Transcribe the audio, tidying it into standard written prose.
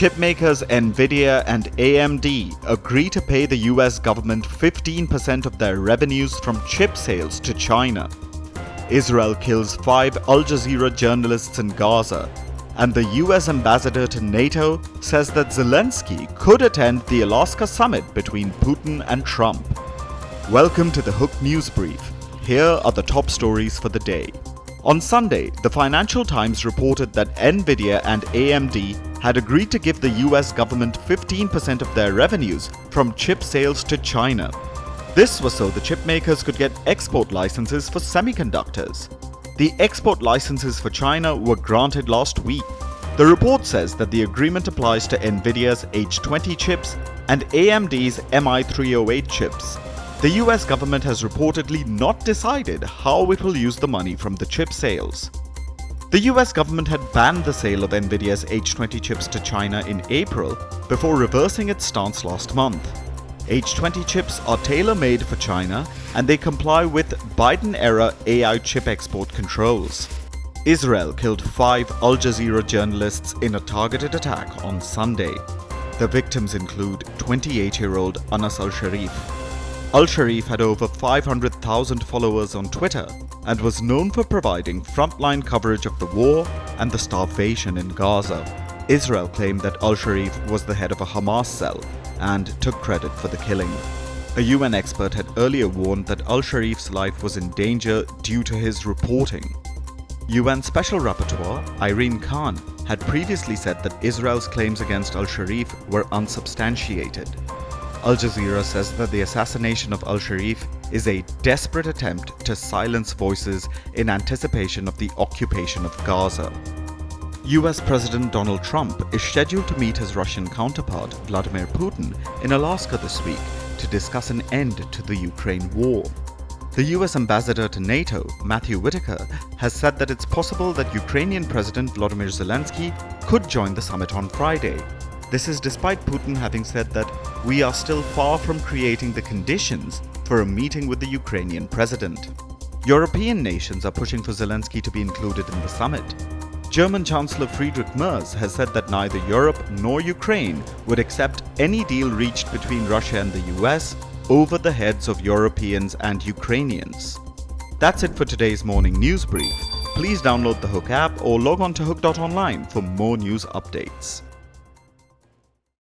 Chipmakers Nvidia and AMD agree to pay the US government 15% of their revenues from chip sales to China. Israel kills 5 Al Jazeera journalists in Gaza. And the US ambassador to NATO says that Zelenskyy could attend the Alaska summit between Putin and Trump. Welcome to the Hook News Brief. Here are the top stories for the day. On Sunday, the Financial Times reported that Nvidia and AMD had agreed to give the US government 15% of their revenues from chip sales to China. This was so the chip makers could get export licenses for semiconductors. The export licenses for China were granted last week. The report says that the agreement applies to Nvidia's H20 chips and AMD's MI308 chips. The US government has reportedly not decided how it will use the money from the chip sales. The US government had banned the sale of Nvidia's H20 chips to China in April before reversing its stance last month. H20 chips are tailor-made for China and they comply with Biden-era AI chip export controls. Israel killed 5 Al Jazeera journalists in a targeted attack on Sunday. The victims include 28-year-old Anas al-Sharif. Al-Sharif had over 500,000 followers on Twitter and was known for providing frontline coverage of the war and the starvation in Gaza. Israel claimed that Al-Sharif was the head of a Hamas cell and took credit for the killing. A UN expert had earlier warned that Al-Sharif's life was in danger due to his reporting. UN Special Rapporteur Irene Khan had previously said that Israel's claims against Al-Sharif were unsubstantiated. Al Jazeera says that the assassination of Al-Sharif is a desperate attempt to silence voices in anticipation of the occupation of Gaza. US President Donald Trump is scheduled to meet his Russian counterpart Vladimir Putin in Alaska this week to discuss an end to the Ukraine war. The US ambassador to NATO, Matthew Whitaker, has said that it's possible that Ukrainian President Volodymyr Zelenskyy could join the summit on Friday. This is despite Putin having said that we are still far from creating the conditions for a meeting with the Ukrainian president. European nations are pushing for Zelenskyy to be included in the summit. German Chancellor Friedrich Merz has said that neither Europe nor Ukraine would accept any deal reached between Russia and the US over the heads of Europeans and Ukrainians. That's it for today's morning news brief. Please download the Hook app or log on to hook.online for more news updates.